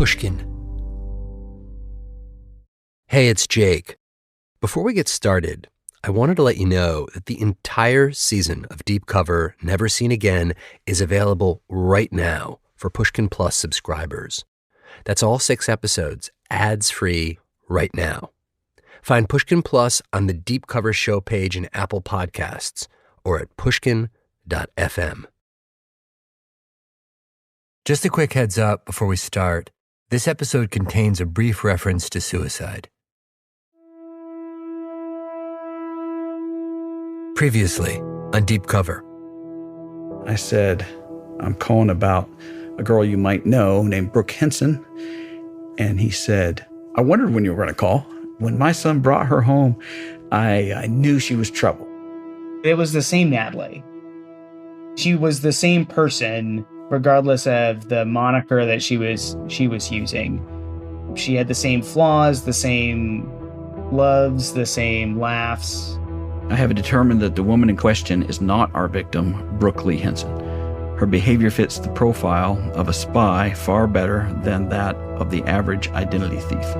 Pushkin. Hey, it's Jake. Before we get started, I wanted to let you know that the entire season of Deep Cover Never Seen Again is available right now for Pushkin Plus subscribers. That's all 6 episodes, ads-free, right now. Find Pushkin Plus on the Deep Cover show page in Apple Podcasts or at pushkin.fm. Just a quick heads up before we start. This episode contains a brief reference to suicide. Previously on Deep Cover. I said, I'm calling about a girl you might know named Brooke Henson. And he said, I wondered when you were going to call. When my son brought her home, I knew she was trouble. It was the same Natalie. She was the same person, regardless of the moniker that she was using. She had the same flaws, the same loves, the same laughs. I have determined that the woman in question is not our victim, Brooke Lee Henson. Her behavior fits the profile of a spy far better than that of the average identity thief.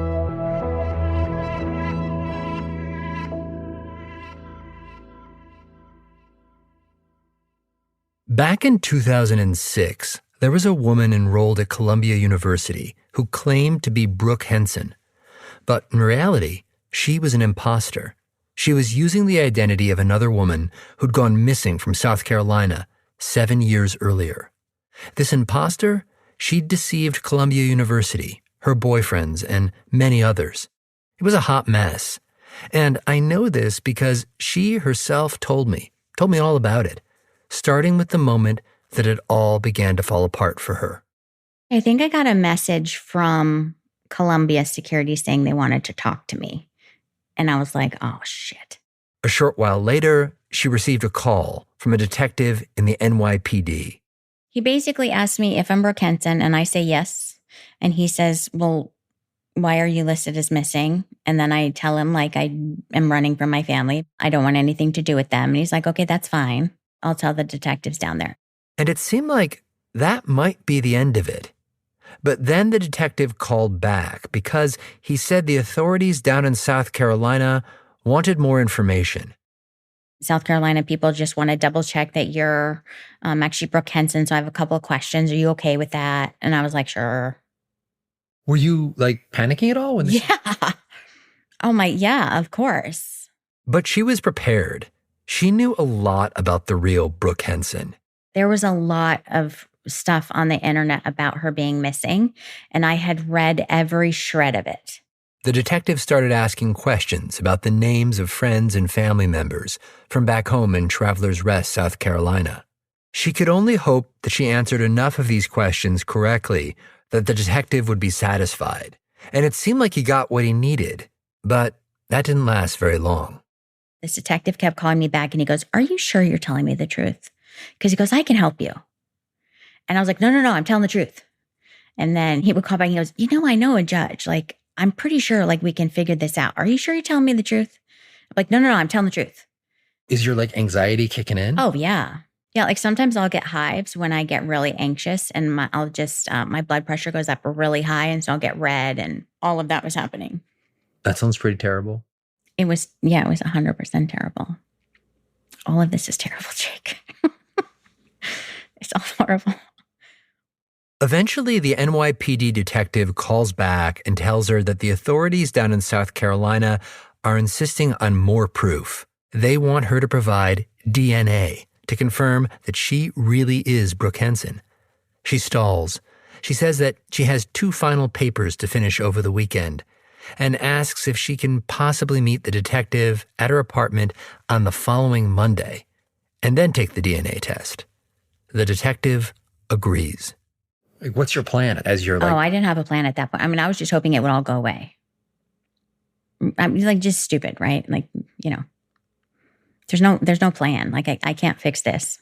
Back in 2006, there was a woman enrolled at Columbia University who claimed to be Brooke Henson. But in reality, she was an imposter. She was using the identity of another woman who'd gone missing from South Carolina 7 years earlier. This imposter, she'd deceived Columbia University, her boyfriends, and many others. It was a hot mess. And I know this because she herself told me all about it, starting with the moment that it all began to fall apart for her. I think I got a message from Columbia Security saying they wanted to talk to me. And I was like, oh, shit. A short while later, she received a call from a detective in the NYPD. He basically asked me if I'm Brooke Henson, and I say yes. And he says, well, why are you listed as missing? And then I tell him, like, I am running from my family. I don't want anything to do with them. And he's like, okay, that's fine. I'll tell the detectives down there. And it seemed like that might be the end of it. But then the detective called back because he said the authorities down in South Carolina wanted more information. South Carolina people just want to double check that you're actually Brooke Henson. So I have a couple of questions. Are you okay with that? And I was like, sure. Were you like panicking at all? Yeah. Yeah, of course. But she was prepared. She knew a lot about the real Brooke Henson. There was a lot of stuff on the internet about her being missing, and I had read every shred of it. The detective started asking questions about the names of friends and family members from back home in Travelers Rest, South Carolina. She could only hope that she answered enough of these questions correctly that the detective would be satisfied. And it seemed like he got what he needed, but that didn't last very long. This detective kept calling me back and he goes, are you sure you're telling me the truth? Because he goes, I can help you. And I was like, no, I'm telling the truth. And then he would call back and he goes, I know a judge. Like, I'm pretty sure like we can figure this out. Are you sure you're telling me the truth? I'm like, no, I'm telling the truth. Is your like anxiety kicking in? Oh, yeah. Yeah, like sometimes I'll get hives when I get really anxious and my blood pressure goes up really high and so I'll get red and all of that was happening. That sounds pretty terrible. It was 100% terrible. All of this is terrible, Jake. It's all horrible. Eventually, the NYPD detective calls back and tells her that the authorities down in South Carolina are insisting on more proof. They want her to provide DNA to confirm that she really is Brooke Henson. She stalls. She says that she has 2 final papers to finish over the weekend and asks if she can possibly meet the detective at her apartment on the following Monday and then take the DNA test. The detective agrees. Like, what's your plan as you're like... Oh, I didn't have a plan at that point. I mean, I was just hoping it would all go away. I mean, like, just stupid, right? Like, there's no plan. Like, I can't fix this.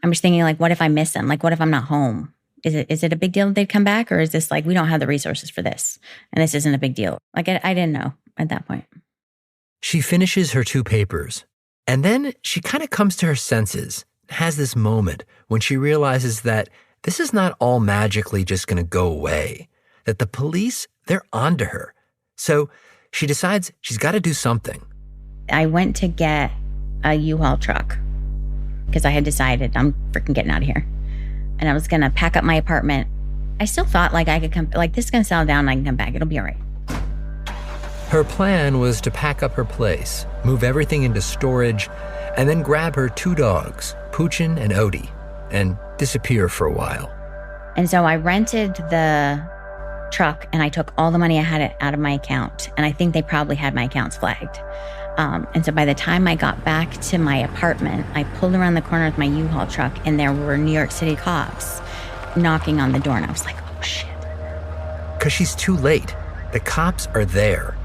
I'm just thinking, like, what if I miss them? Like, what if I'm not home? Is it a big deal that they'd come back? Or is this like, we don't have the resources for this and this isn't a big deal? Like, I didn't know at that point. She finishes her 2 papers and then she kind of comes to her senses, has this moment when she realizes that this is not all magically just going to go away, that the police, they're onto her. So she decides she's got to do something. I went to get a U-Haul truck because I had decided I'm freaking getting out of here. And I was going to pack up my apartment. I still thought like I could come, like this is going to settle down and I can come back. It'll be all right. Her plan was to pack up her place, move everything into storage, and then grab her 2 dogs, Pushkin and Odie, and disappear for a while. And so I rented the truck and I took all the money I had out of my account. And I think they probably had my accounts flagged. And so by the time I got back to my apartment, I pulled around the corner with my U-Haul truck and there were New York City cops knocking on the door. And I was like, oh shit. Because she's too late. The cops are there.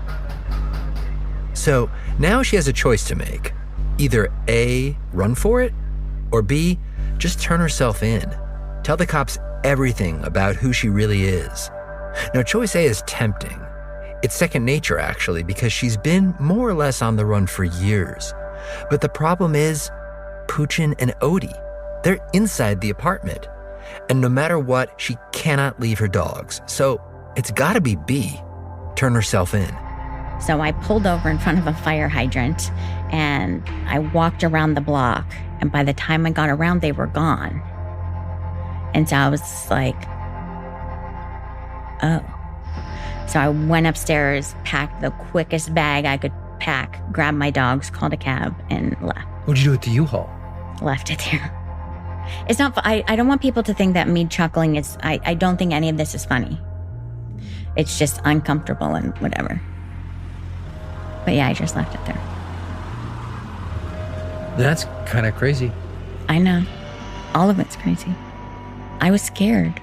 So now she has a choice to make. Either A, run for it, or B, just turn herself in. Tell the cops everything about who she really is. Now, choice A is tempting. It's second nature, actually, because she's been more or less on the run for years. But the problem is, Pushkin and Odie, they're inside the apartment. And no matter what, she cannot leave her dogs. So it's gotta be B, turn herself in. So I pulled over in front of a fire hydrant and I walked around the block. And by the time I got around, they were gone. And so I was like, oh. So I went upstairs, packed the quickest bag I could pack, grabbed my dogs, called a cab, and left. What'd you do at the U-Haul? Left it there. It's not, I don't want people to think that me chuckling is, I don't think any of this is funny. It's just uncomfortable and whatever. But yeah, I just left it there. That's kind of crazy. I know. All of it's crazy. I was scared.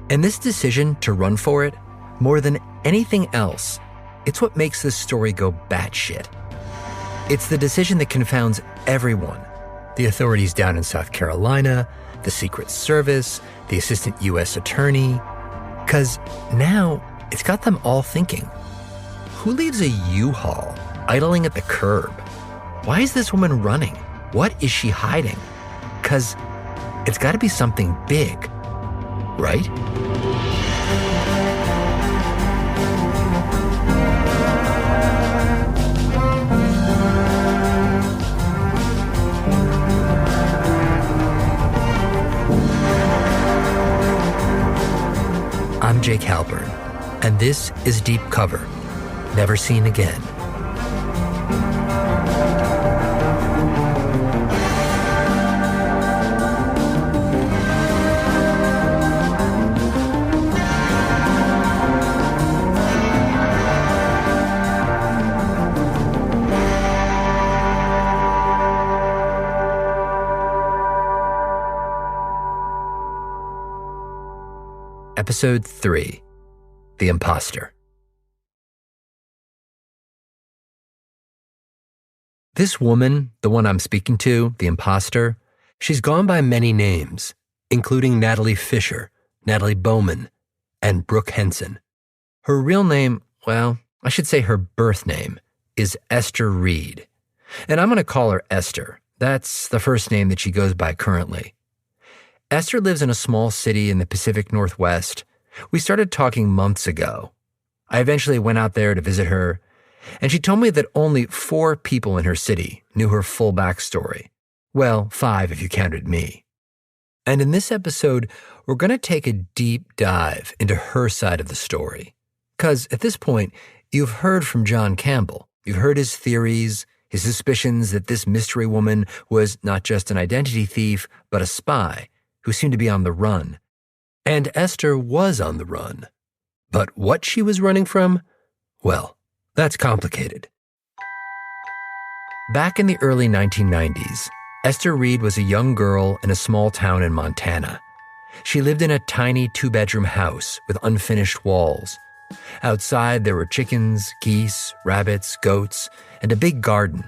And this decision to run for it, more than anything else, it's what makes this story go batshit. It's the decision that confounds everyone. The authorities down in South Carolina, the Secret Service, the assistant U.S. attorney. Because now it's got them all thinking, who leaves a U-Haul idling at the curb? Why is this woman running? What is she hiding? Because it's got to be something big, right? I'm Jake Halpern, and this is Deep Cover, Never Seen Again. Episode 3, The Imposter. This woman, the one I'm speaking to, the imposter, she's gone by many names, including Natalie Fisher, Natalie Bowman, and Brooke Henson. Her real name, well, I should say her birth name, is Esther Reed. And I'm going to call her Esther. That's the first name that she goes by currently. Esther lives in a small city in the Pacific Northwest. We started talking months ago. I eventually went out there to visit her, and she told me that only 4 people in her city knew her full backstory. Well, 5 if you counted me. And in this episode, we're going to take a deep dive into her side of the story. Because at this point, you've heard from John Campbell. You've heard his theories, his suspicions that this mystery woman was not just an identity thief, but a spy who seemed to be on the run. And Esther was on the run. But what she was running from? Well, that's complicated. Back in the early 1990s, Esther Reed was a young girl in a small town in Montana. She lived in a tiny 2-bedroom house with unfinished walls. Outside, there were chickens, geese, rabbits, goats, and a big garden.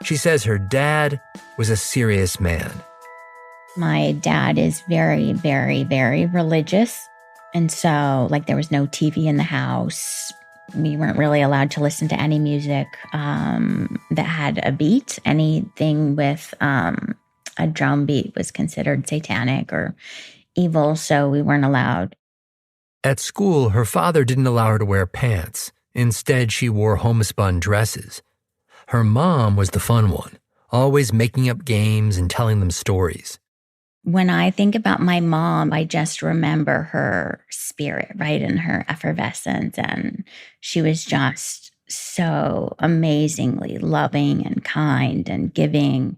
She says her dad was a serious man. My dad is very, very, very religious. And so, there was no TV in the house. We weren't really allowed to listen to any music that had a beat, anything with a drum beat was considered satanic or evil, so we weren't allowed. At school, her father didn't allow her to wear pants. Instead, she wore homespun dresses. Her mom was the fun one, always making up games and telling them stories. When I think about my mom, I just remember her spirit, right, and her effervescence. And she was just so amazingly loving and kind and giving.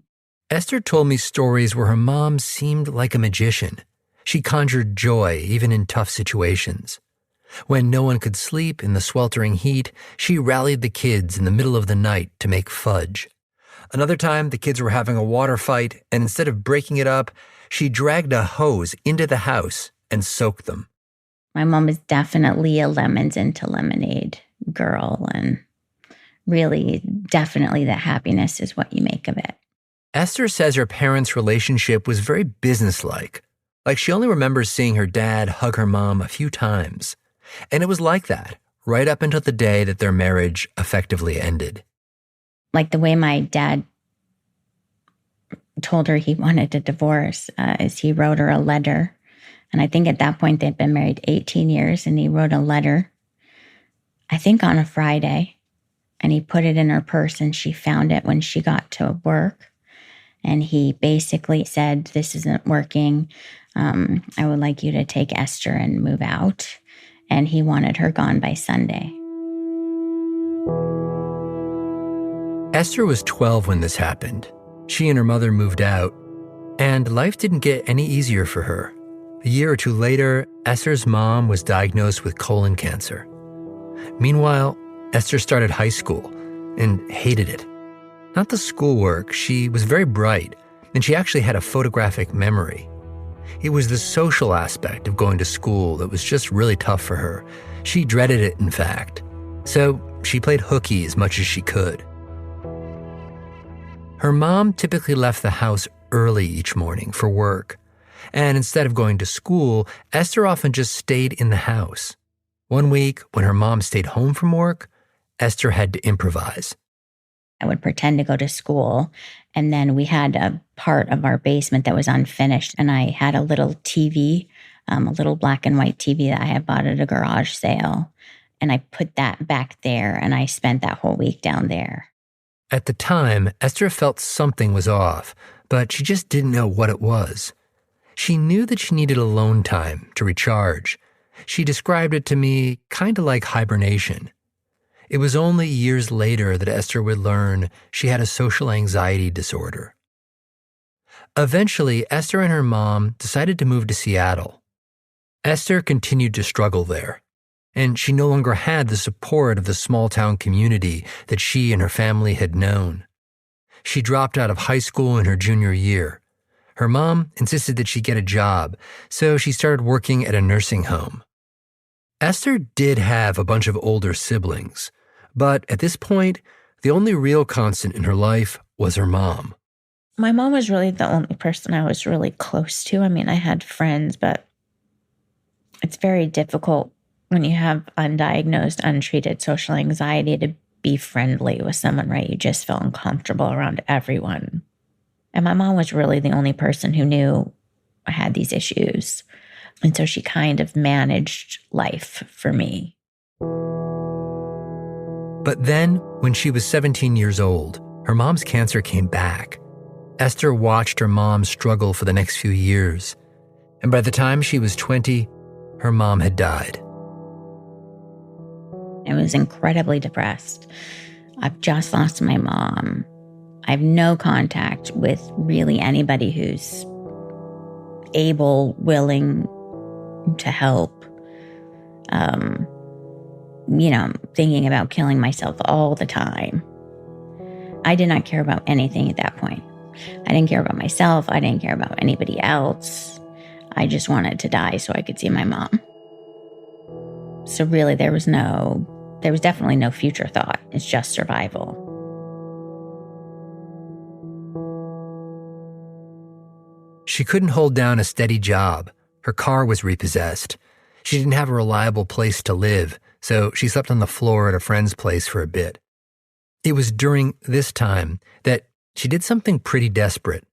Esther told me stories where her mom seemed like a magician. She conjured joy even in tough situations. When no one could sleep in the sweltering heat, she rallied the kids in the middle of the night to make fudge. Another time, the kids were having a water fight, and instead of breaking it up, she dragged a hose into the house and soaked them. My mom is definitely a lemons into lemonade girl, and really, definitely that happiness is what you make of it. Esther says her parents' relationship was very businesslike. Like she only remembers seeing her dad hug her mom a few times. And it was like that, right up until the day that their marriage effectively ended. Like the way my dad told her he wanted a divorce is he wrote her a letter. And I think at that point they'd been married 18 years, and he wrote a letter, I think on a Friday, and he put it in her purse, and she found it when she got to work. And he basically said, this isn't working. I would like you to take Esther and move out. And he wanted her gone by Sunday. Esther was 12 when this happened. She and her mother moved out, and life didn't get any easier for her. A year or two later, Esther's mom was diagnosed with colon cancer. Meanwhile, Esther started high school and hated it. Not the schoolwork, she was very bright, and she actually had a photographic memory. It was the social aspect of going to school that was just really tough for her. She dreaded it, in fact. So she played hooky as much as she could. Her mom typically left the house early each morning for work. And instead of going to school, Esther often just stayed in the house. One week, when her mom stayed home from work, Esther had to improvise. I would pretend to go to school, and then we had a part of our basement that was unfinished, and I had a little TV, a little black and white TV that I had bought at a garage sale, and I put that back there, and I spent that whole week down there. At the time, Esther felt something was off, but she just didn't know what it was. She knew that she needed alone time to recharge. She described it to me kind of like hibernation. It was only years later that Esther would learn she had a social anxiety disorder. Eventually, Esther and her mom decided to move to Seattle. Esther continued to struggle there, and she no longer had the support of the small-town community that she and her family had known. She dropped out of high school in her junior year. Her mom insisted that she get a job, so she started working at a nursing home. Esther did have a bunch of older siblings, but at this point, the only real constant in her life was her mom. My mom was really the only person I was really close to. I mean, I had friends, but it's very difficult when you have undiagnosed, untreated social anxiety to be friendly with someone, right? You just feel uncomfortable around everyone. And my mom was really the only person who knew I had these issues. And so she kind of managed life for me. But then, when she was 17 years old, her mom's cancer came back. Esther watched her mom struggle for the next few years. And by the time she was 20, her mom had died. I was incredibly depressed. I've just lost my mom. I have no contact with really anybody who's able, willing to help. Thinking about killing myself all the time. I did not care about anything at that point. I didn't care about myself. I didn't care about anybody else. I just wanted to die so I could see my mom. So really, there was definitely no future thought. It's just survival. She couldn't hold down a steady job. Her car was repossessed. She didn't have a reliable place to live, so she slept on the floor at a friend's place for a bit. It was during this time that she did something pretty desperate.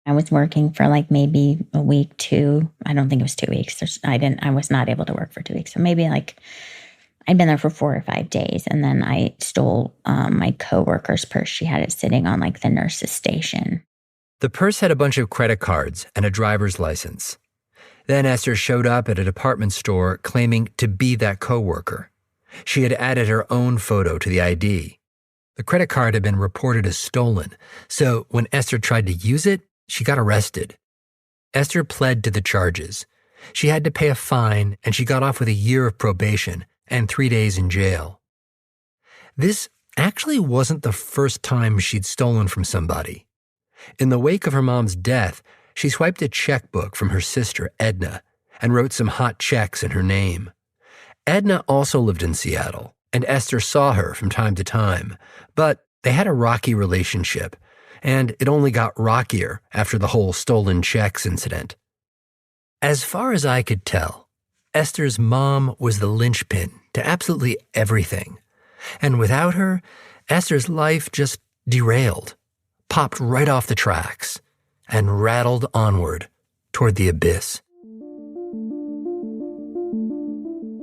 I was working for like maybe a week, two. I don't think it was 2 weeks. I was not able to work for 2 weeks. So maybe like I'd been there for 4 or 5 days. And then I stole my coworker's purse. She had it sitting on like the nurse's station. The purse had a bunch of credit cards and a driver's license. Then Esther showed up at a department store claiming to be that coworker. She had added her own photo to the ID. The credit card had been reported as stolen, so when Esther tried to use it, she got arrested. Esther pled to the charges. She had to pay a fine, and she got off with a year of probation and 3 days in jail. This actually wasn't the first time she'd stolen from somebody. In the wake of her mom's death, she swiped a checkbook from her sister, Edna, and wrote some hot checks in her name. Edna also lived in Seattle, and Esther saw her from time to time, but they had a rocky relationship, and it only got rockier after the whole stolen checks incident. As far as I could tell, Esther's mom was the linchpin to absolutely everything, and without her, Esther's life just derailed, popped right off the tracks, and rattled onward toward the abyss.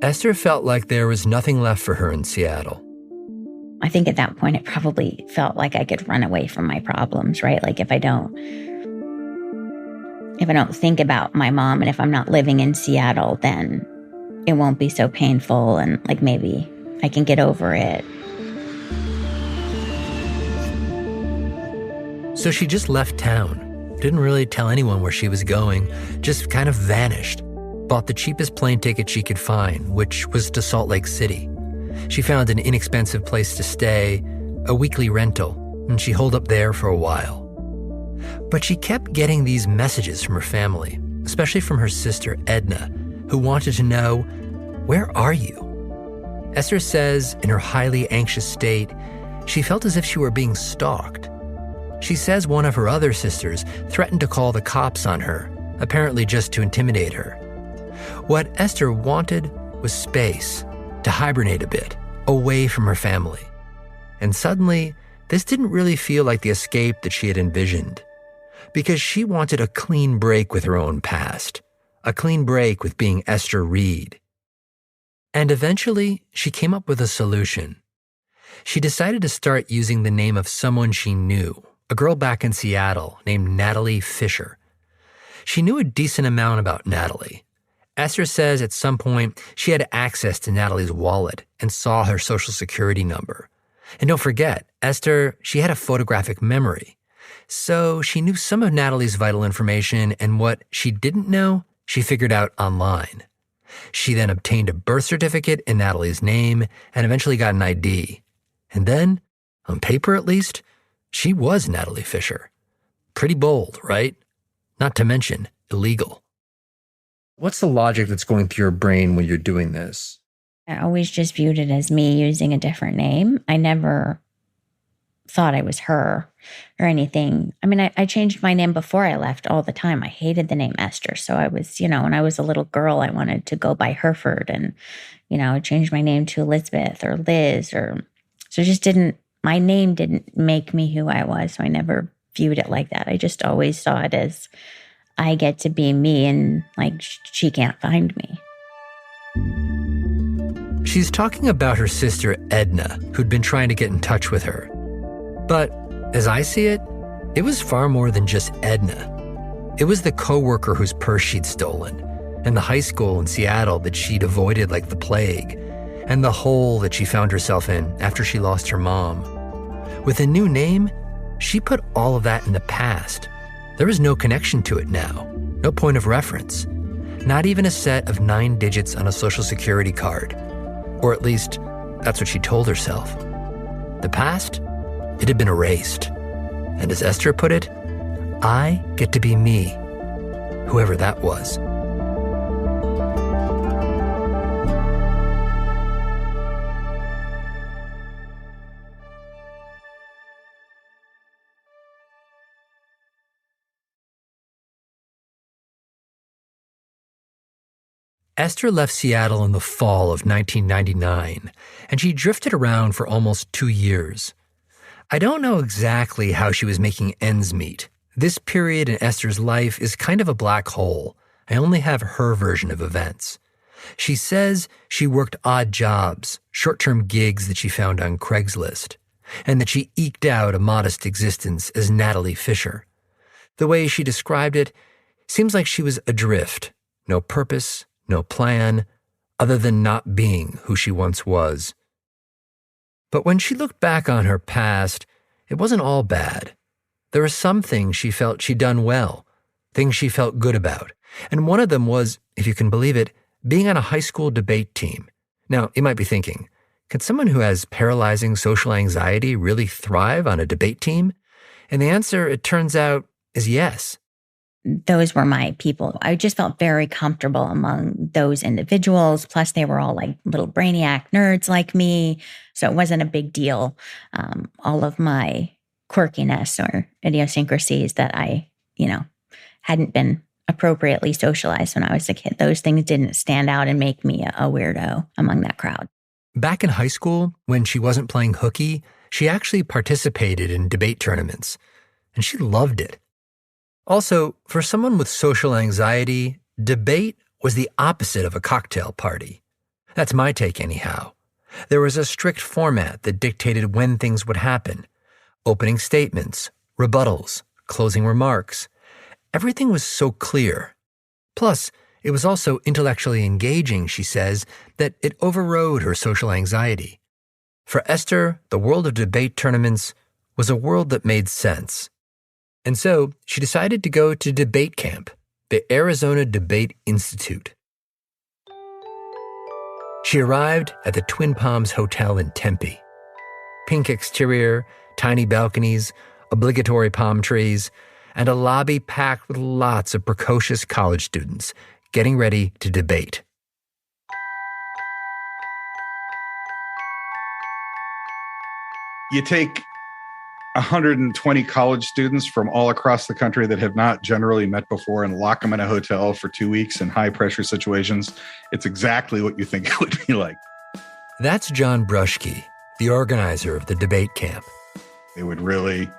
Esther felt like there was nothing left for her in Seattle. I think at that point, it probably felt like I could run away from my problems, right? Like if I don't think about my mom and if I'm not living in Seattle, then it won't be so painful and like maybe I can get over it. So she just left town. Didn't really tell anyone where she was going, just kind of vanished. Bought the cheapest plane ticket she could find, which was to Salt Lake City. She found an inexpensive place to stay, a weekly rental, and she holed up there for a while. But she kept getting these messages from her family, especially from her sister Edna, who wanted to know, where are you? Esther says in her highly anxious state, she felt as if she were being stalked. She says one of her other sisters threatened to call the cops on her, apparently just to intimidate her. What Esther wanted was space, to hibernate a bit, away from her family. And suddenly, this didn't really feel like the escape that she had envisioned, because she wanted a clean break with her own past, a clean break with being Esther Reed. And eventually, she came up with a solution. She decided to start using the name of someone she knew, a girl back in Seattle named Natalie Fisher. She knew a decent amount about Natalie. Esther says at some point she had access to Natalie's wallet and saw her social security number. And don't forget, Esther, she had a photographic memory. So she knew some of Natalie's vital information, and what she didn't know, she figured out online. She then obtained a birth certificate in Natalie's name and eventually got an ID. And then, on paper at least, she was Natalie Fisher. Pretty bold, right? Not to mention illegal. What's the logic that's going through your brain when you're doing this? I always just viewed it as me using a different name. I never thought I was her or anything. I mean, I changed my name before I left all the time. I hated the name Esther. So I was, when I was a little girl, I wanted to go by Hereford and, I changed my name to Elizabeth or Liz so my name didn't make me who I was. So I never viewed it like that. I just always saw it as I get to be me and like she can't find me. She's talking about her sister Edna, who'd been trying to get in touch with her. But as I see it, it was far more than just Edna. It was the coworker whose purse she'd stolen, and the high school in Seattle that she'd avoided like the plague, and the hole that she found herself in after she lost her mom. With a new name, she put all of that in the past. There was no connection to it now, no point of reference, not even a set of 9 digits on a social security card. Or at least, that's what she told herself. The past, it had been erased. And as Esther put it, I get to be me, whoever that was. Esther left Seattle in the fall of 1999, and she drifted around for almost 2 years. I don't know exactly how she was making ends meet, This period in Esther's life is kind of a black hole. I only have her version of events. She says she worked odd jobs, short-term gigs that she found on Craigslist, and that she eked out a modest existence as Natalie Fisher. The way she described it seems like she was adrift, no purpose, no plan, other than not being who she once was. But when she looked back on her past, it wasn't all bad. There were some things she felt she'd done well, things she felt good about, and one of them was, if you can believe it, being on a high school debate team. Now, you might be thinking, can someone who has paralyzing social anxiety really thrive on a debate team? And the answer, it turns out, is yes. Those were my people. I just felt very comfortable among those individuals. Plus, they were all like little brainiac nerds like me. So it wasn't a big deal. All of my quirkiness or idiosyncrasies that I, hadn't been appropriately socialized when I was a kid, those things didn't stand out and make me a weirdo among that crowd. Back in high school, when she wasn't playing hooky, she actually participated in debate tournaments, and she loved it. Also, for someone with social anxiety, debate was the opposite of a cocktail party. That's my take anyhow. There was a strict format that dictated when things would happen. Opening statements, rebuttals, closing remarks. Everything was so clear. Plus, it was also intellectually engaging, she says, that it overrode her social anxiety. For Esther, the world of debate tournaments was a world that made sense. And so she decided to go to debate camp, the Arizona Debate Institute. She arrived at the Twin Palms Hotel in Tempe. Pink exterior, tiny balconies, obligatory palm trees, and a lobby packed with lots of precocious college students getting ready to debate. You take 120 college students from all across the country that have not generally met before and lock them in a hotel for 2 weeks in high-pressure situations. It's exactly what you think it would be like. That's John Brushke, the organizer of the debate camp. They would really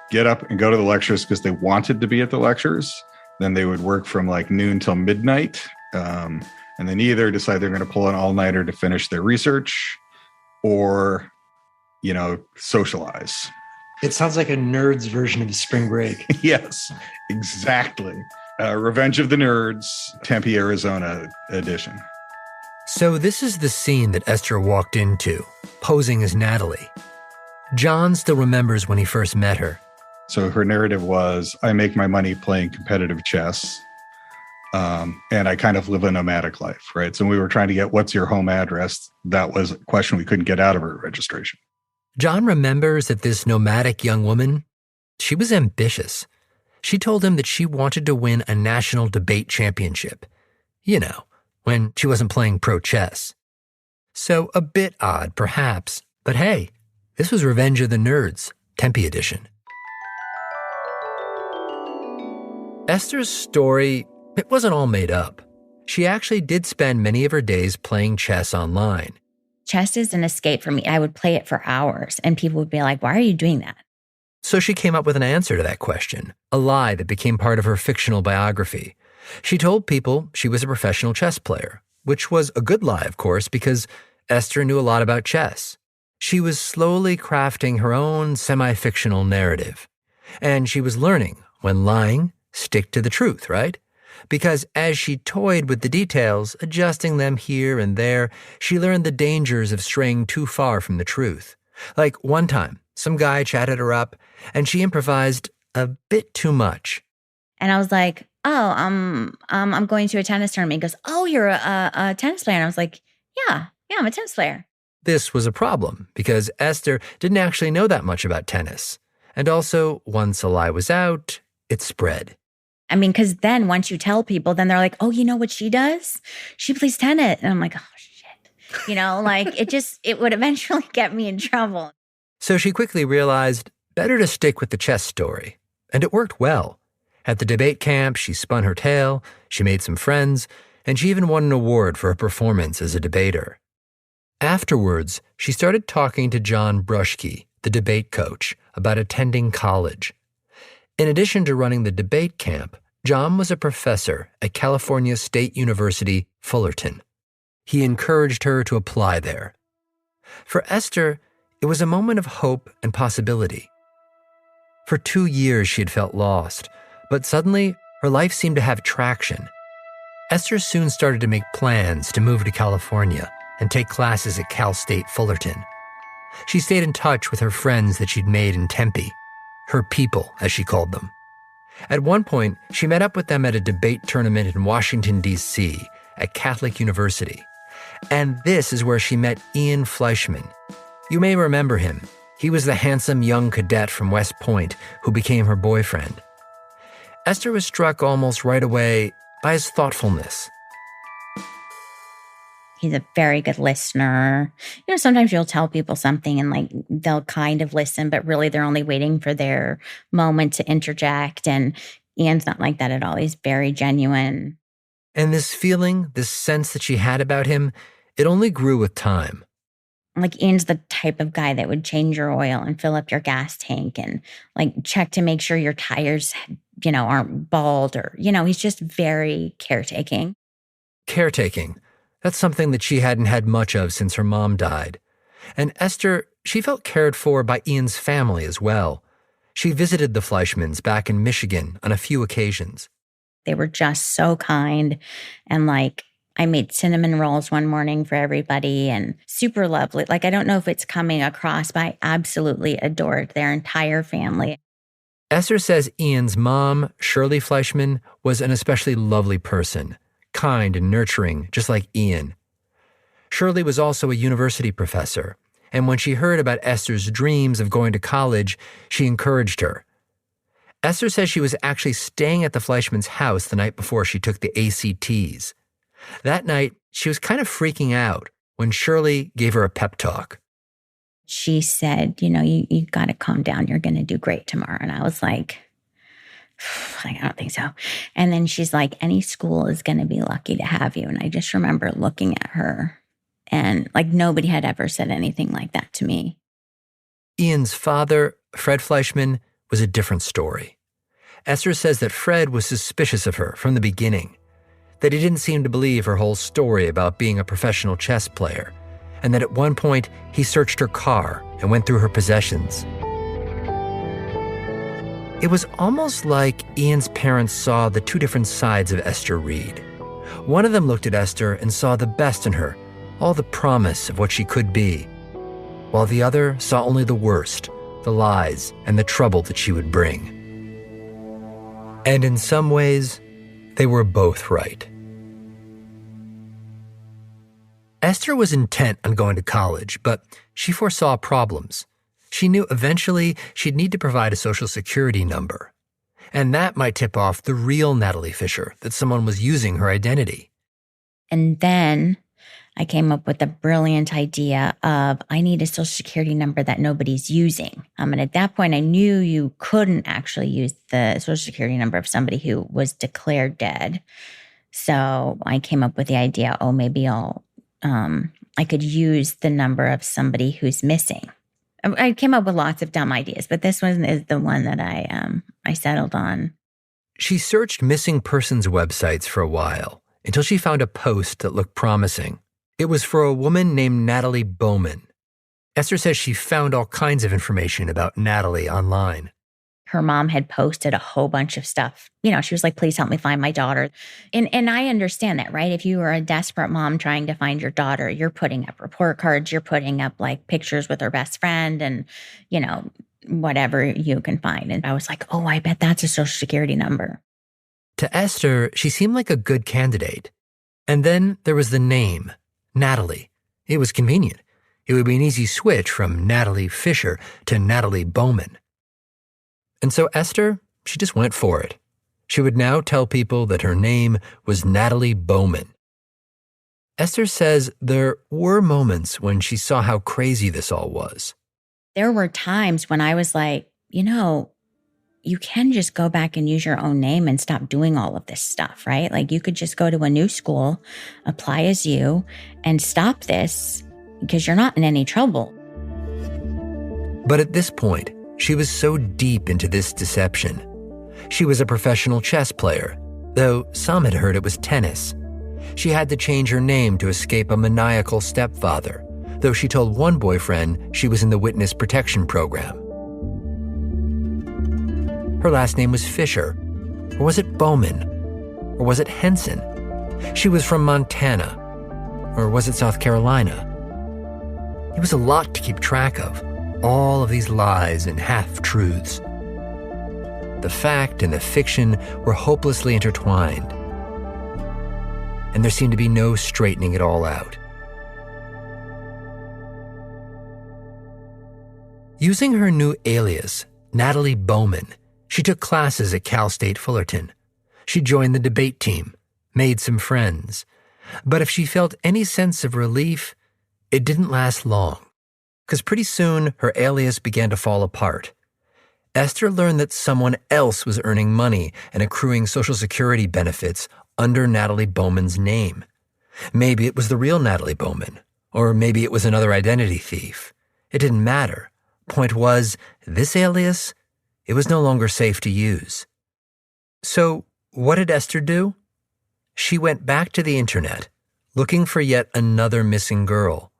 get up and go to the lectures because they wanted to be at the lectures. Then they would work from like noon till midnight. And then either decide they're going to pull an all-nighter to finish their research or, socialize. It sounds like a nerd's version of spring break. Yes, exactly. Revenge of the Nerds, Tempe, Arizona edition. So this is the scene that Esther walked into, posing as Natalie. John still remembers when he first met her. So her narrative was, I make my money playing competitive chess, and I kind of live a nomadic life, right? So when we were trying to get, what's your home address? That was a question we couldn't get out of her registration. John remembers that this nomadic young woman, she was ambitious. She told him that she wanted to win a national debate championship. When she wasn't playing pro chess. So a bit odd, perhaps, but hey, this was Revenge of the Nerds, Tempe edition. Esther's story, it wasn't all made up. She actually did spend many of her days playing chess online. Chess is an escape for me. I would play it for hours, and people would be like, why are you doing that? So she came up with an answer to that question, a lie that became part of her fictional biography. She told people she was a professional chess player, which was a good lie, of course, because Esther knew a lot about chess. She was slowly crafting her own semi-fictional narrative. And she was learning, when lying, stick to the truth, right? Because as she toyed with the details, adjusting them here and there, she learned the dangers of straying too far from the truth. Like one time, some guy chatted her up, and she improvised a bit too much. And I was like, oh, I'm going to a tennis tournament. He goes, oh, you're a tennis player. And I was like, yeah, I'm a tennis player. This was a problem because Esther didn't actually know that much about tennis. And also, once a lie was out, it spread. I mean, because then once you tell people, then they're like, oh, you know what she does? She plays tennis. And I'm like, oh, shit. It would eventually get me in trouble. So she quickly realized better to stick with the chess story. And it worked well. At the debate camp, she spun her tale, she made some friends, and she even won an award for her performance as a debater. Afterwards, she started talking to John Brushke, the debate coach, about attending college. In addition to running the debate camp, John was a professor at California State University, Fullerton. He encouraged her to apply there. For Esther, it was a moment of hope and possibility. For 2 years, she had felt lost, but suddenly, her life seemed to have traction. Esther soon started to make plans to move to California and take classes at Cal State Fullerton. She stayed in touch with her friends that she'd made in Tempe, her people, as she called them. At one point, she met up with them at a debate tournament in Washington, D.C., at Catholic University. And this is where she met Ian Fleischman. You may remember him. He was the handsome young cadet from West Point who became her boyfriend. Esther was struck almost right away by his thoughtfulness. He's a very good listener. Sometimes you'll tell people something and they'll kind of listen, but really they're only waiting for their moment to interject. And Ian's not like that at all. He's very genuine. And this feeling, this sense that she had about him, it only grew with time. Ian's the type of guy that would change your oil and fill up your gas tank and check to make sure your tires, aren't bald or, he's just very caretaking. Caretaking. That's something that she hadn't had much of since her mom died. And Esther, she felt cared for by Ian's family as well. She visited the Fleischmans back in Michigan on a few occasions. They were just so kind. And I made cinnamon rolls one morning for everybody and super lovely. I don't know if it's coming across, but I absolutely adored their entire family. Esther says Ian's mom, Shirley Fleischman, was an especially lovely person, kind and nurturing, just like Ian. Shirley was also a university professor, and when she heard about Esther's dreams of going to college, she encouraged her. Esther says she was actually staying at the Fleischmans' house the night before she took the ACTs. That night, she was kind of freaking out when Shirley gave her a pep talk. She said, you got to calm down. You're going to do great tomorrow. And I was like, I don't think so. And then she's like, any school is going to be lucky to have you. And I just remember looking at her and nobody had ever said anything like that to me. Ian's father, Fred Fleischman, was a different story. Esther says that Fred was suspicious of her from the beginning, that he didn't seem to believe her whole story about being a professional chess player, and that at one point he searched her car and went through her possessions. It was almost like Ian's parents saw the two different sides of Esther Reed. One of them looked at Esther and saw the best in her, all the promise of what she could be, while the other saw only the worst, the lies, and the trouble that she would bring. And in some ways, they were both right. Esther was intent on going to college, but she foresaw problems. She knew eventually she'd need to provide a Social Security number. And that might tip off the real Natalie Fisher, that someone was using her identity. And then I came up with a brilliant idea of I need a Social Security number that nobody's using. And at that point, I knew you couldn't actually use the Social Security number of somebody who was declared dead. So I came up with the idea, maybe I could use the number of somebody who's missing. I came up with lots of dumb ideas, but this one is the one that I settled on. She searched missing persons websites for a while until she found a post that looked promising. It was for a woman named Natalie Bowman. Esther says she found all kinds of information about Natalie online. Her mom had posted a whole bunch of stuff. She was like, please help me find my daughter. And I understand that, right? If you are a desperate mom trying to find your daughter, you're putting up report cards, you're putting up pictures with her best friend and, whatever you can find. And I was like, I bet that's a Social Security number. To Esther, she seemed like a good candidate. And then there was the name, Natalie. It was convenient. It would be an easy switch from Natalie Fisher to Natalie Bowman. And so Esther, she just went for it. She would now tell people that her name was Natalie Bowman. Esther says there were moments when she saw how crazy this all was. There were times when I was like, you can just go back and use your own name and stop doing all of this stuff, right? You could just go to a new school, apply as you, and stop this because you're not in any trouble. But at this point, she was so deep into this deception She was a professional chess player, though some had heard it was tennis. She had to change her name to escape a maniacal stepfather, though she told one boyfriend she was in the witness protection program. Her last name was Fisher, or was it Bowman, or was it Henson? She was from Montana, or was it South Carolina? It was a lot to keep track of, all of these lies and half-truths. The fact and the fiction were hopelessly intertwined, and there seemed to be no straightening it all out. Using her new alias, Natalie Bowman, she took classes at Cal State Fullerton. She joined the debate team, made some friends. But if she felt any sense of relief, it didn't last long, because pretty soon her alias began to fall apart. Esther learned that someone else was earning money and accruing Social Security benefits under Natalie Bowman's name. Maybe it was the real Natalie Bowman, or maybe it was another identity thief. It didn't matter. Point was, this alias, it was no longer safe to use. So what did Esther do? She went back to the internet, looking for yet another missing girl,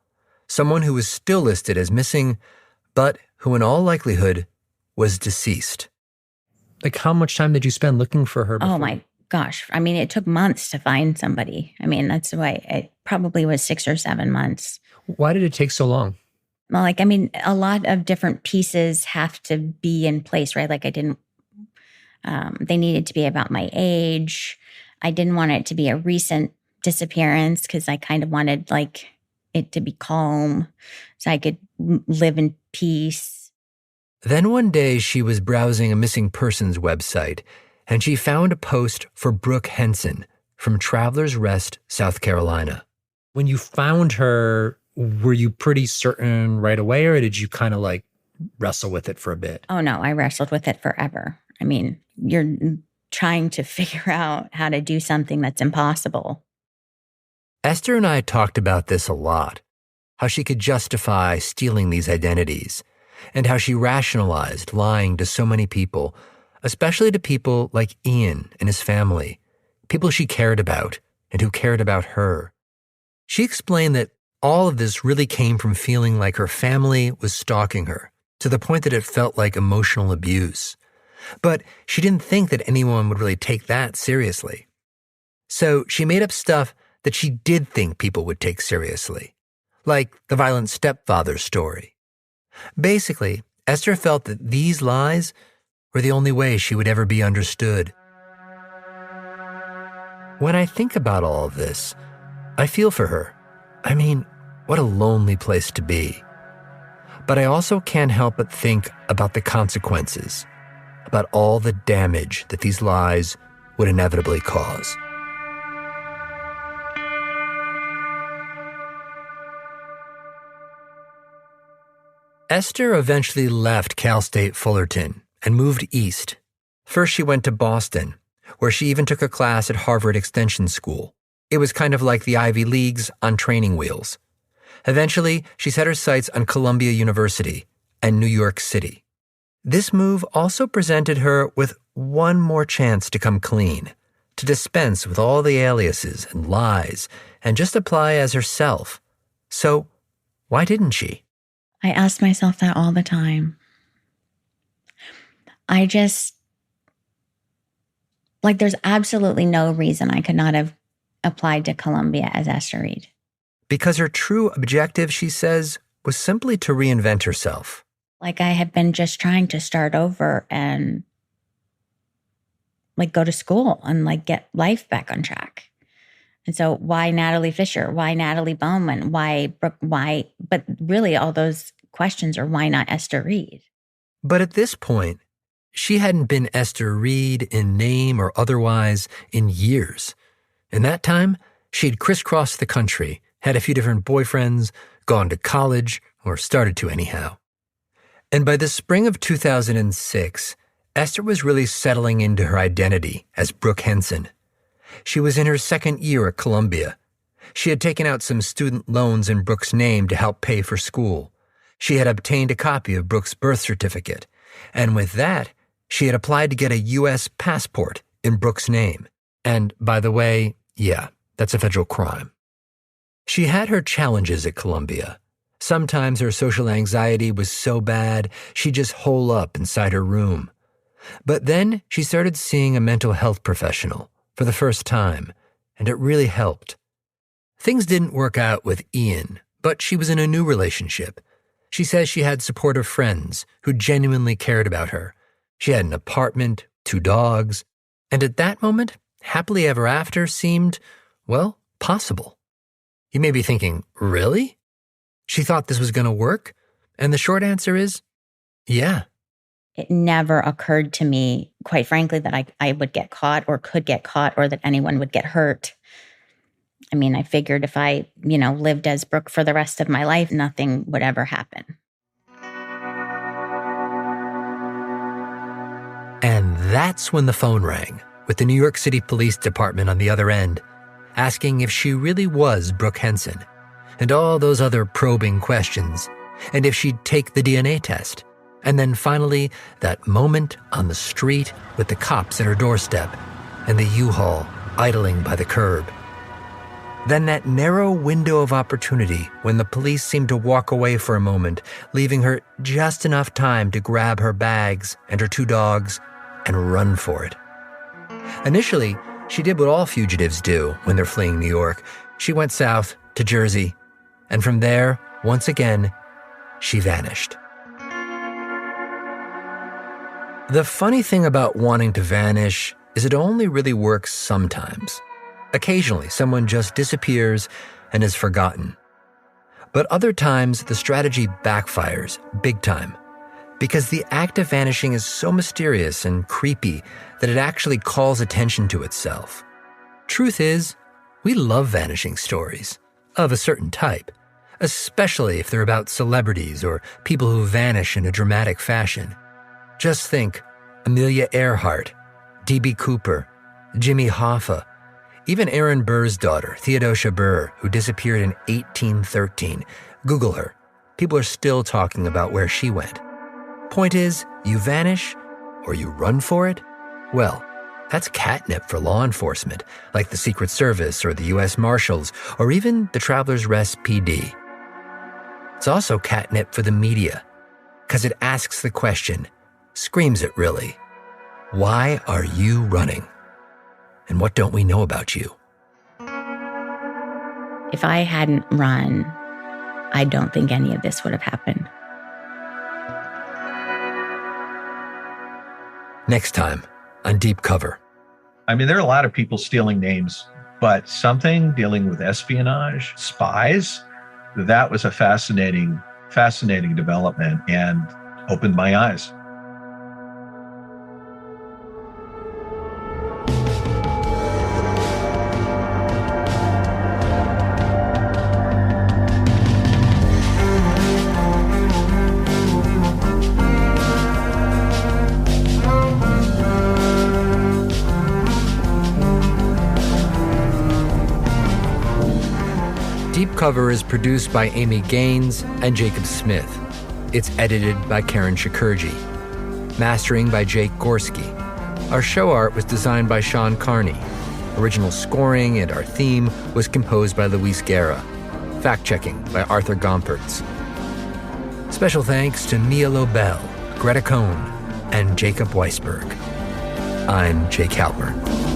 someone who was still listed as missing, but who in all likelihood was deceased. Like, how much time did you spend looking for her before? Oh my gosh. I mean, it took months to find somebody. I mean, that's why it probably was 6 or 7 months. Why did it take so long? Well, like, I mean, a lot of different pieces have to be in place, right? Like they needed to be about my age. I didn't want it to be a recent disappearance because I kind of wanted like it to be calm so I could live in peace. Then one day she was browsing a missing persons website and she found a post for Brooke Henson from Travelers Rest, South Carolina. When you found her, were you pretty certain right away, or did you kind of like wrestle with it for a bit? Oh no, I wrestled with it forever. I mean, you're trying to figure out how to do something that's impossible. Esther and I talked about this a lot, how she could justify stealing these identities, and how she rationalized lying to so many people, especially to people like Ian and his family, people she cared about and who cared about her. She explained that all of this really came from feeling like her family was stalking her, to the point that it felt like emotional abuse. But she didn't think that anyone would really take that seriously. So she made up stuff that she did think people would take seriously, like the violent stepfather story. Basically, Esther felt that these lies were the only way she would ever be understood. When I think about all of this, I feel for her. I mean, what a lonely place to be. But I also can't help but think about the consequences, about all the damage that these lies would inevitably cause. Esther eventually left Cal State Fullerton and moved east. First, she went to Boston, where she even took a class at Harvard Extension School. It was kind of like the Ivy Leagues on training wheels. Eventually, she set her sights on Columbia University and New York City. This move also presented her with one more chance to come clean, to dispense with all the aliases and lies, and just apply as herself. So, why didn't she? I ask myself that all the time. There's absolutely no reason I could not have applied to Columbia as Esther Reed. Because her true objective, she says, was simply to reinvent herself. Like I had been just trying to start over and go to school and get life back on track. And so why Natalie Fisher? Why Natalie Bowman? Why Brooke? Why? But really all those questions are why not Esther Reed? But at this point, she hadn't been Esther Reed in name or otherwise in years. In that time, she'd crisscrossed the country, had a few different boyfriends, gone to college, or started to anyhow. And by the spring of 2006, Esther was really settling into her identity as Brooke Henson. She was in her second year at Columbia. She had taken out some student loans in Brooke's name to help pay for school. She had obtained a copy of Brooke's birth certificate, and with that, She had applied to get a U.S. passport in Brooke's name. And by the way, yeah, that's a federal crime. She had her challenges at Columbia. Sometimes her social anxiety was so bad, she'd just hole up inside her room. But then she started seeing a mental health professional for the first time, and it really helped. Things didn't work out with Ian, but she was in a new relationship. She says she had supportive friends who genuinely cared about her. She had an apartment, 2 dogs, and at that moment, happily ever after seemed, well, possible. You may be thinking, really? She thought this was going to work? And the short answer is, yeah. It never occurred to me, quite frankly, that I would get caught or could get caught or that anyone would get hurt. I mean, I figured if I, lived as Brooke for the rest of my life, nothing would ever happen. And that's when the phone rang, with the New York City Police Department on the other end, asking if she really was Brooke Henson, and all those other probing questions, and if she'd take the DNA test. And then finally, that moment on the street with the cops at her doorstep and the U-Haul idling by the curb. Then that narrow window of opportunity when the police seemed to walk away for a moment, leaving her just enough time to grab her bags and her 2 dogs and run for it. Initially, she did what all fugitives do when they're fleeing New York. She went south to Jersey, and from there, once again, she vanished. The funny thing about wanting to vanish is it only really works sometimes. Occasionally, someone just disappears and is forgotten. But other times, the strategy backfires big time because the act of vanishing is so mysterious and creepy that it actually calls attention to itself. Truth is, we love vanishing stories of a certain type, especially if they're about celebrities or people who vanish in a dramatic fashion. Just think Amelia Earhart, D.B. Cooper, Jimmy Hoffa, even Aaron Burr's daughter, Theodosia Burr, who disappeared in 1813. Google her. People are still talking about where she went. Point is, you vanish or you run for it? Well, that's catnip for law enforcement, like the Secret Service or the U.S. Marshals, or even the Travelers Rest PD. It's also catnip for the media, because it asks the question, screams it really, why are you running? And what don't we know about you? If I hadn't run, I don't think any of this would have happened. Next time on Deep Cover. I mean, there are a lot of people stealing names, but something dealing with espionage, spies, that was a fascinating development and opened my eyes. Deep Cover is produced by Amy Gaines and Jacob Smith. It's edited by Karen Shakurji. Mastering by Jake Gorski. Our show art was designed by Sean Carney. Original scoring and our theme was composed by Luis Guerra. Fact-checking by Arthur Gompertz. Special thanks to Mia Lobel, Greta Cohn, and Jacob Weisberg. I'm Jake Halpern.